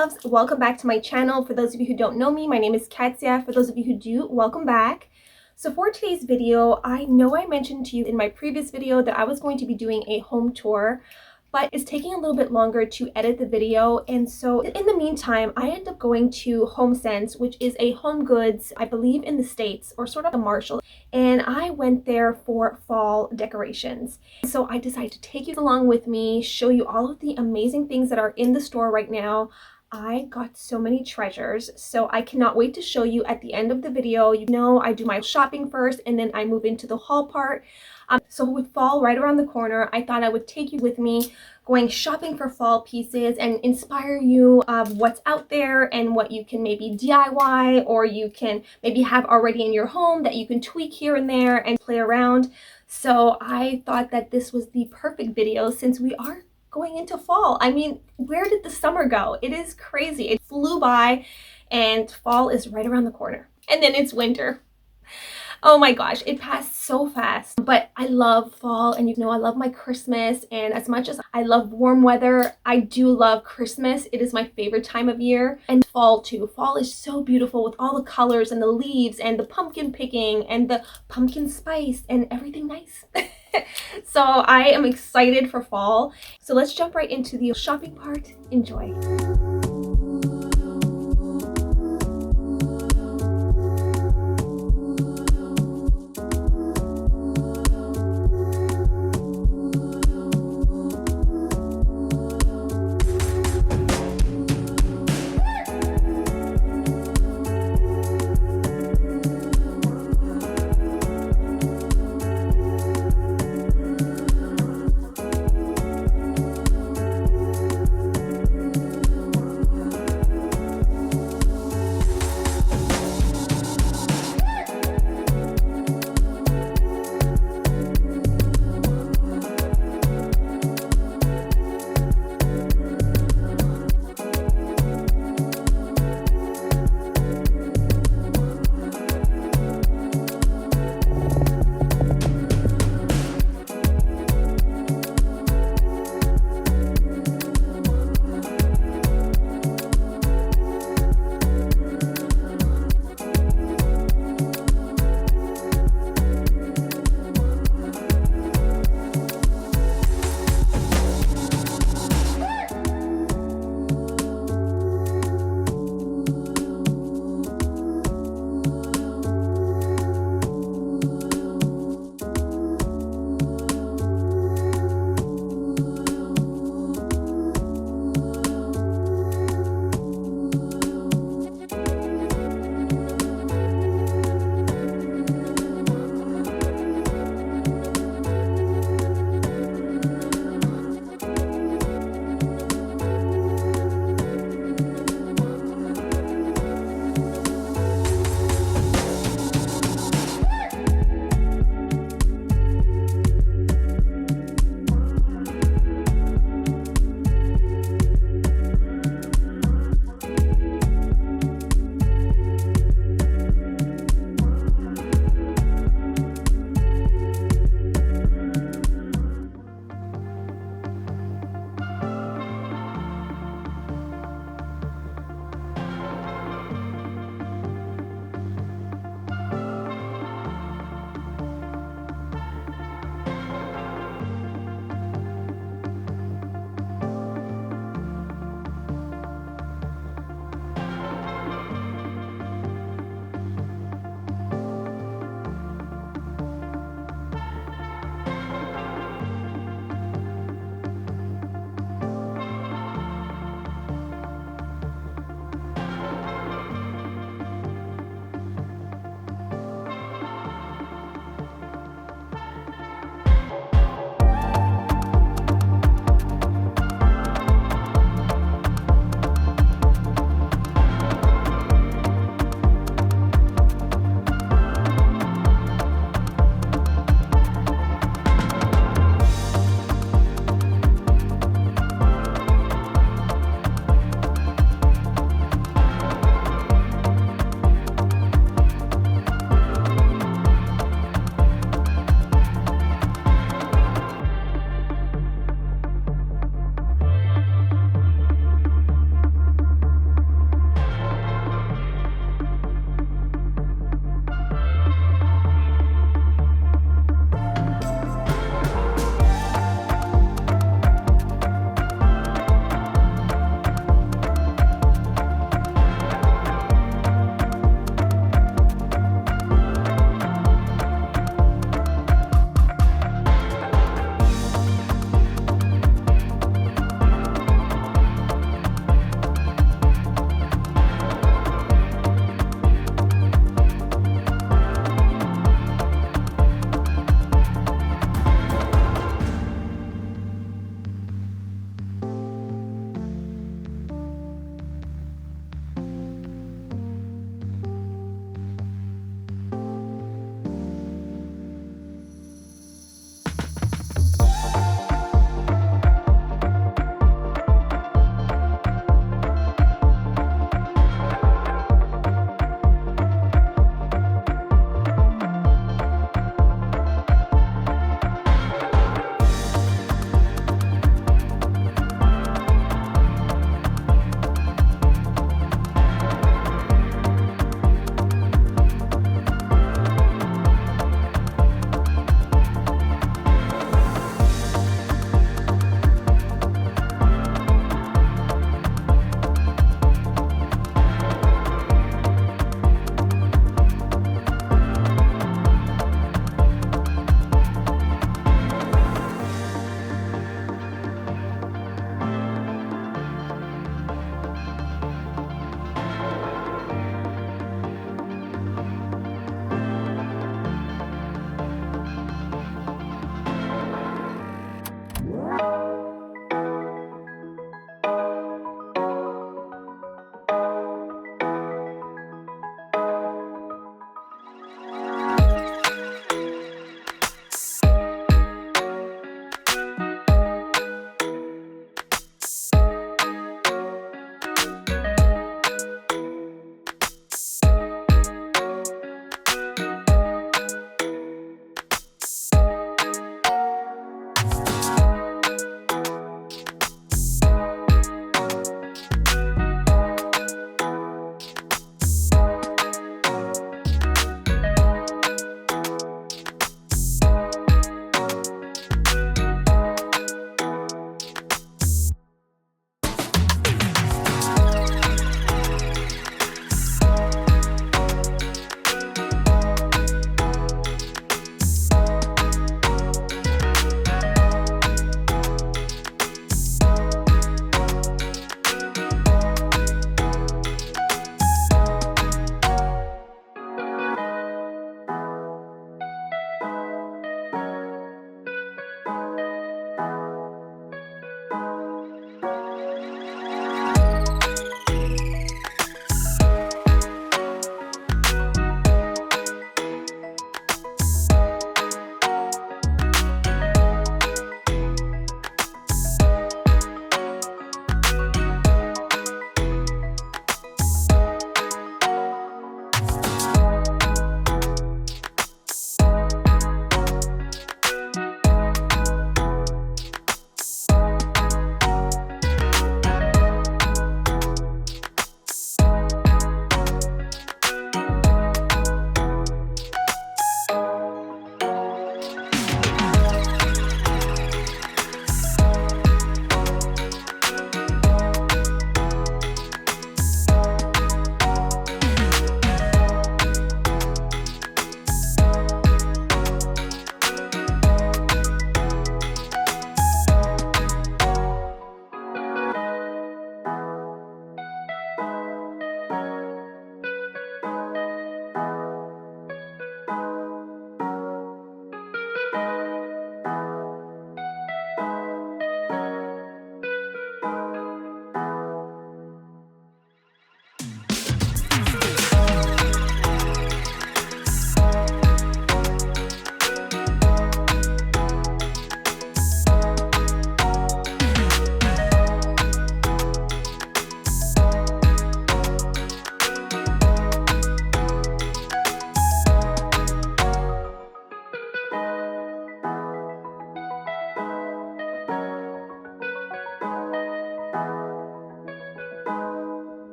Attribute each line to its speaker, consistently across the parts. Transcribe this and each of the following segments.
Speaker 1: loves, welcome back to my channel. For those of you who don't know me, my name is Katsia. For those of you who do, welcome back. So for today's video, I know I mentioned to you in my previous video that I was going to be doing a home tour, but it's taking a little bit longer to edit the video. And so in the meantime, I ended up going to Homesense, which is a home goods, I believe in the States, or sort of a Marshall. And I went there for fall decorations. So I decided to take you along with me, show you all of the amazing things that are in the store right now. I got so many treasures, so I cannot wait to show you at the end of the video. You know, I do my shopping first and then I move into the haul part. So with fall right around the corner, I thought I would take you with me going shopping for fall pieces and inspire you of what's out there and what you can maybe DIY or you can maybe have already in your home that you can tweak here and there and play around. So I thought that this was the perfect video since we are going into fall. I mean, where did the summer go? It is crazy. It flew by and fall is right around the corner. And then it's winter. Oh my gosh, it passed so fast. But I love fall and you know I love my Christmas, and as much as I love warm weather, I do love Christmas. It is my favorite time of year, and fall too. Fall is so beautiful with all the colors and the leaves and the pumpkin picking and the pumpkin spice and everything nice. So I am excited for fall. So let's jump right into the shopping part. Enjoy.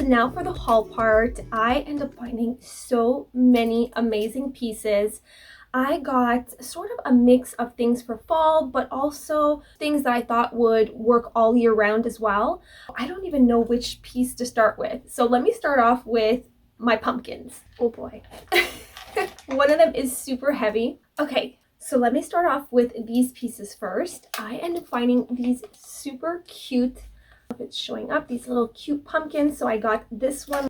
Speaker 1: now for the haul part. I end up finding so many amazing pieces. I got sort of a mix of things for fall, but also things that I thought would work all year round as well. I don't even know which piece to start with. So let me start off with my pumpkins. Oh boy. One of them is super heavy. Okay, so let me start off with these pieces first. I end up finding these super cute, if it's showing up, these little cute pumpkins. So I got this one,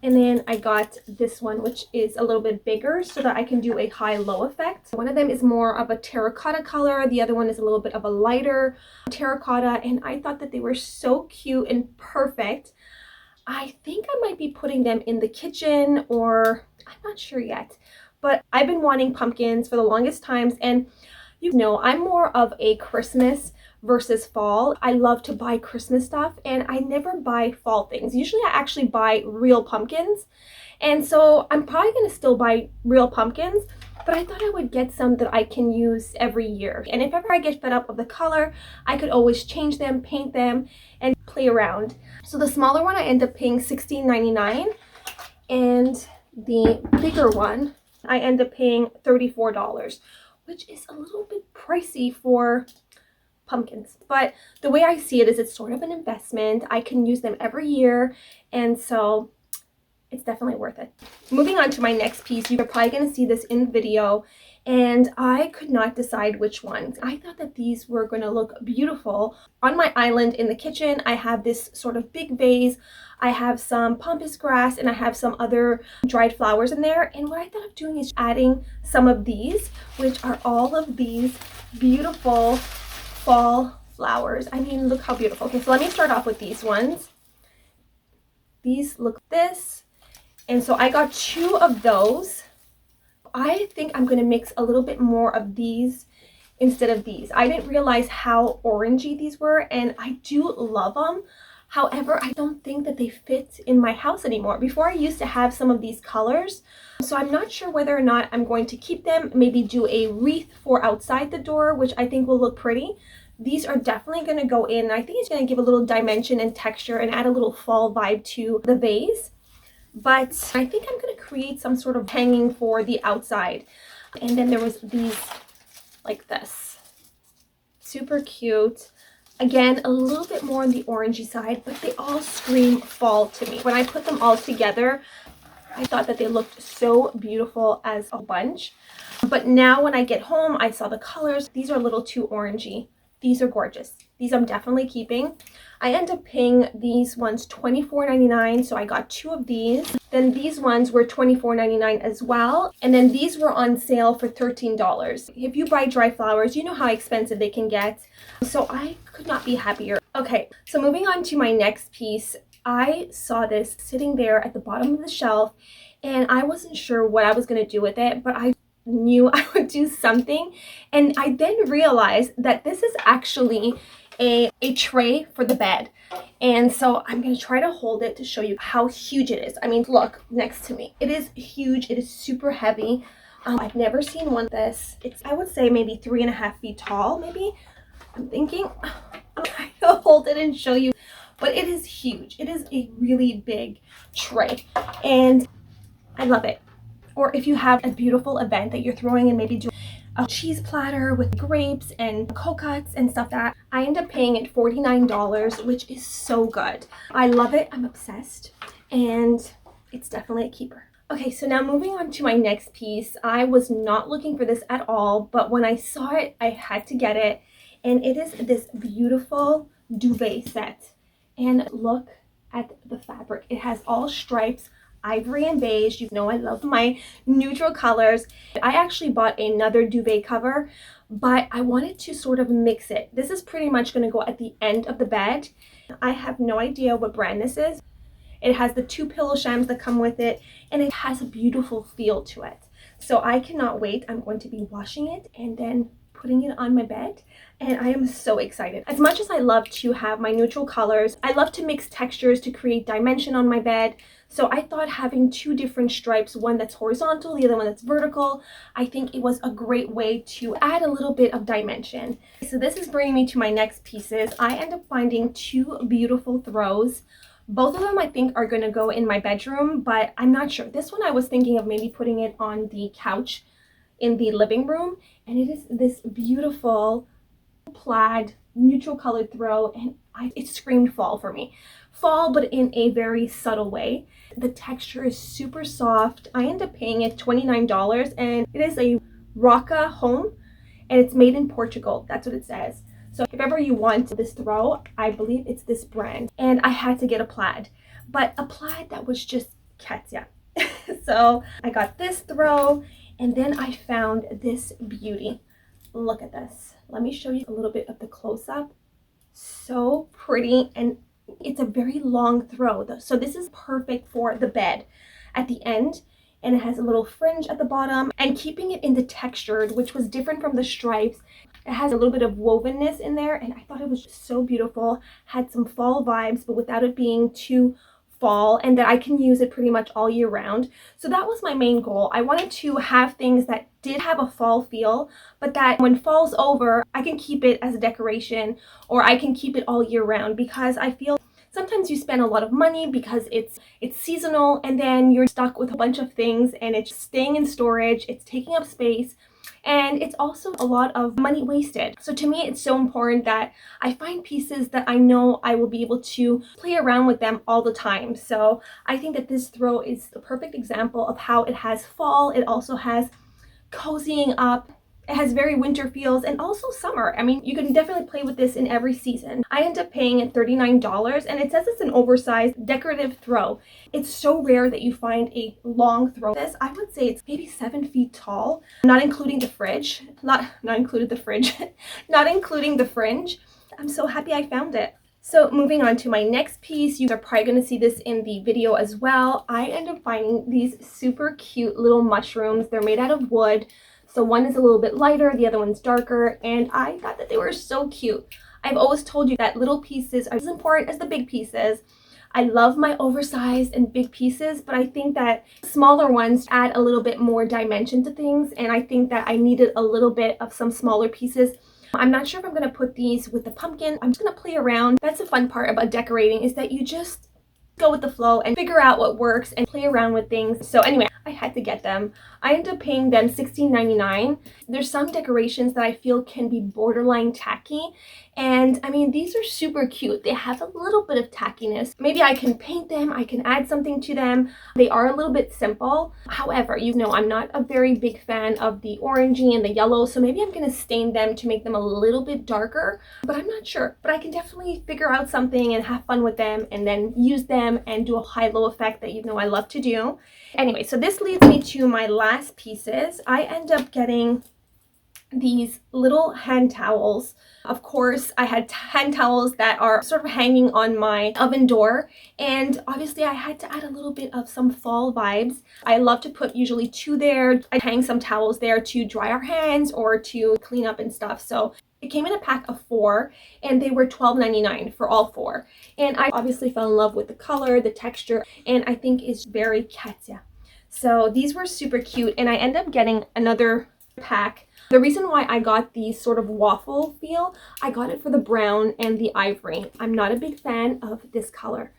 Speaker 1: and then I got this one, which is a little bit bigger so that I can do a high-low effect. One of them is more of a terracotta color. The other one is a little bit of a lighter terracotta, and I thought that they were so cute and perfect. I think I might be putting them in the kitchen, or I'm not sure yet, but I've been wanting pumpkins for the longest times, and you know, I'm more of a Christmas versus fall. I love to buy Christmas stuff, and I never buy fall things. Usually I actually buy real pumpkins, and so I'm probably going to still buy real pumpkins, but I thought I would get some that I can use every year. And if ever I get fed up of the color, I could always change them, paint them, and play around. So the smaller one I end up paying $16.99, and the bigger one I end up paying $34, which is a little bit pricey for pumpkins. But the way I see it is it's sort of an investment. I can use them every year, and so it's definitely worth it. Moving on to my next piece, you're probably going to see this in the video, and I could not decide which ones. I thought that these were going to look beautiful on my island in the kitchen. I have this sort of big vase. I have some pampas grass, and I have some other dried flowers in there. And what I thought of doing is adding some of these, which are all of these beautiful fall flowers. I mean, look how beautiful. Okay, so let me start off with these ones. These look like this. And so I got 2 of those. I think I'm going to mix a little bit more of these instead of these. I didn't realize how orangey these were, and I do love them. However, I don't think that they fit in my house anymore. Before I used to have some of these colors, so I'm not sure whether or not I'm going to keep them, maybe do a wreath for outside the door, which I think will look pretty. These are definitely going to go in. I think it's going to give a little dimension and texture and add a little fall vibe to the vase. But I think I'm going to create some sort of hanging for the outside. And then there was these like this. Super cute. Again, a little bit more on the orangey side, but they all scream fall to me. When I put them all together, I thought that they looked so beautiful as a bunch. But now when I get home, I saw the colors. These are a little too orangey. These are gorgeous. These I'm definitely keeping. I end up paying these ones $24.99, so I got 2 of these. Then these ones were $24.99 as well. And then these were on sale for $13. If you buy dry flowers, you know how expensive they can get. So I could not be happier. Okay, so moving on to my next piece. I saw this sitting there at the bottom of the shelf, and I wasn't sure what I was going to do with it, but I knew I would do something. And I then realized that this is actually a tray for the bed. And so I'm going to try to hold it to show you how huge it is. I mean, look next to me. It is huge. It is super heavy. I've never seen one like this. It's, I would say, maybe 3.5 feet tall, maybe. I'm thinking. I'm trying to hold it and show you. But it is huge. It is a really big tray. And I love it. Or if you have a beautiful event that you're throwing in, maybe do a cheese platter with grapes and coconuts and stuff, that I end up paying it $49, which is so good. I love it. I'm obsessed, and it's definitely a keeper. Okay, so now moving on to my next piece. I was not looking for this at all, but when I saw it, I had to get it, and it is this beautiful duvet set. And look at the fabric. It has all stripes, ivory and beige. You know I love my neutral colors. I actually bought another duvet cover, but I wanted to sort of mix it. This is pretty much going to go at the end of the bed. I have no idea what brand this is. It has the 2 pillow shams that come with it, and it has a beautiful feel to it. So I cannot wait. I'm going to be washing it and then putting it on my bed, and I am so excited. As much as I love to have my neutral colors, I love to mix textures to create dimension on my bed. So I thought having 2 different stripes, one that's horizontal, the other one that's vertical, I think it was a great way to add a little bit of dimension. So this is bringing me to my next pieces. I end up finding 2 beautiful throws Both of them I think are going to go in my bedroom, but I'm not sure. This one I was thinking of maybe putting it on the couch in the living room, and it is this beautiful plaid neutral colored throw, and it screamed fall for me. Fall, but in a very subtle way. The texture is super soft. I ended up paying it $29, and it is a Roca home, and it's made in Portugal. That's what it says. So if ever you want this throw, I believe it's this brand. And I had to get a plaid, but a plaid that was just Katya. So I got this throw, and then I found this beauty. Look at this. Let me show you a little bit of the close-up. So pretty, and it's a very long throw. So this is perfect for the bed at the end, and it has a little fringe at the bottom, and keeping it in the textured, which was different from the stripes. It has a little bit of wovenness in there, and I thought it was just so beautiful. Had some fall vibes, but without it being too fall, and that I can use it pretty much all year round. So that was my main goal. I wanted to have things that did have a fall feel, but that when fall's over, I can keep it as a decoration, or I can keep it all year round, because I feel sometimes you spend a lot of money because it's seasonal, and then you're stuck with a bunch of things and it's staying in storage, it's taking up space, and it's also a lot of money wasted. So to me, it's so important that I find pieces that I know I will be able to play around with them all the time. So I think that this throw is the perfect example of how it has fall. It also has cozying up. It has very winter feels, and also summer. I mean, you can definitely play with this in every season. I ended up paying it $39, and it says it's an oversized decorative throw. It's so rare that you find a long throw. This, I would say it's maybe 7 feet tall, not including the fridge. Not including the fridge. Not including the fringe. I'm so happy I found it. So moving on to my next piece, you are probably going to see this in the video as well. I ended up finding these super cute little mushrooms. They're made out of wood. So one is a little bit lighter, the other one's darker, and I thought that they were so cute. I've always told you that little pieces are as important as the big pieces. I love my oversized and big pieces, but I think that smaller ones add a little bit more dimension to things, and I think that I needed a little bit of some smaller pieces. I'm not sure if I'm going to put these with the pumpkin. I'm just going to play around. That's the fun part about decorating, is that you just go with the flow and figure out what works and play around with things. So anyway, I had to get them. I ended up paying them $16.99. There's some decorations that I feel can be borderline tacky, and I mean, these are super cute. They have a little bit of tackiness. Maybe I can paint them, I can add something to them. They are a little bit simple. However, you know, I'm not a very big fan of the orangey and the yellow, so maybe I'm gonna stain them to make them a little bit darker, but I'm not sure. But I can definitely figure out something and have fun with them, and then use them and do a high-low effect that you know I love to do. Anyway, so this leads me to my last pieces. I end up getting these little hand towels. Of course, I had hand towels that are sort of hanging on my oven door, and obviously I had to add a little bit of some fall vibes. I love to put usually 2 there. I hang some towels there to dry our hands or to clean up and stuff. So it came in a pack of 4, and they were $12.99 for all 4. And I obviously fell in love with the color, the texture, and I think it's very Katya. So these were super cute, and I ended up getting another pack. The reason why I got the sort of waffle feel, I got it for the brown and the ivory. I'm not a big fan of this color.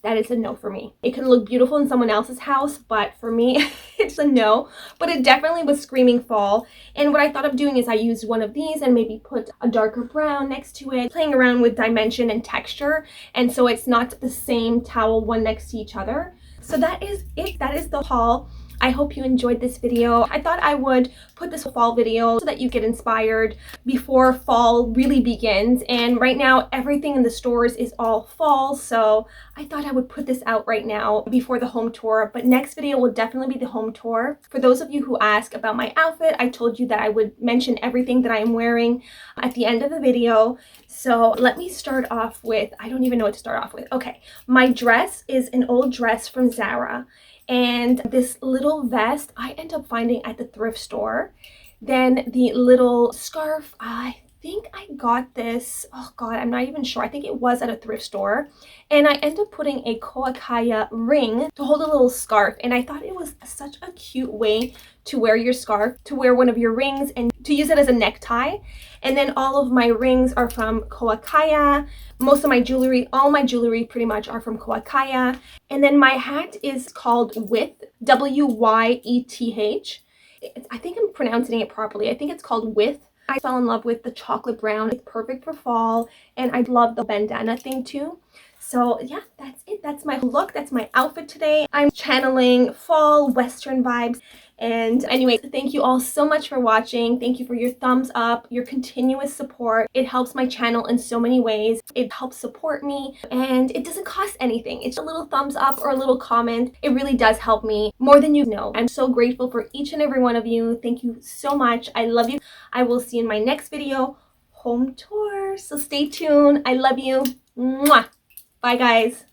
Speaker 1: That is a no for me. It can look beautiful in someone else's house, but for me, it's a no. But it definitely was screaming fall. And what I thought of doing is I used one of these and maybe put a darker brown next to it, playing around with dimension and texture. And so it's not the same towel one next to each other. So that is it. That is the haul. I hope you enjoyed this video. I thought I would put this fall video so that you get inspired before fall really begins. And right now, everything in the stores is all fall. So I thought I would put this out right now before the home tour. But next video will definitely be the home tour. For those of you who ask about my outfit, I told you that I would mention everything that I am wearing at the end of the video. So let me start off with, I don't even know what to start off with. Okay, my dress is an old dress from Zara. And this little vest I end up finding at the thrift store. Then the little scarf, I think I got this, oh god, I'm not even sure. I think it was at a thrift store. And I ended up putting a koakaya ring to hold a little scarf. And I thought it was such a cute way to wear your scarf, to wear one of your rings and to use it as a necktie. And then all of my rings are from koakaya. Most of my jewelry, all my jewelry pretty much are from koakaya. And then my hat is called Wyeth, Wyeth. I think I'm pronouncing it properly. I think it's called Wyeth. I fell in love with the chocolate brown. It's perfect for fall, and I love the bandana thing too. So yeah, that's it. That's my look. That's my outfit today. I'm channeling fall Western vibes. And anyway, thank you all so much for watching. Thank you for your thumbs up, your continuous support. It helps my channel in so many ways. It helps support me, and it doesn't cost anything. It's a little thumbs up or a little comment. It really does help me more than you know. I'm so grateful for each and every one of you. Thank you so much. I love you. I will see you in my next video, home tour. So stay tuned. I love you. Mwah. Bye, guys.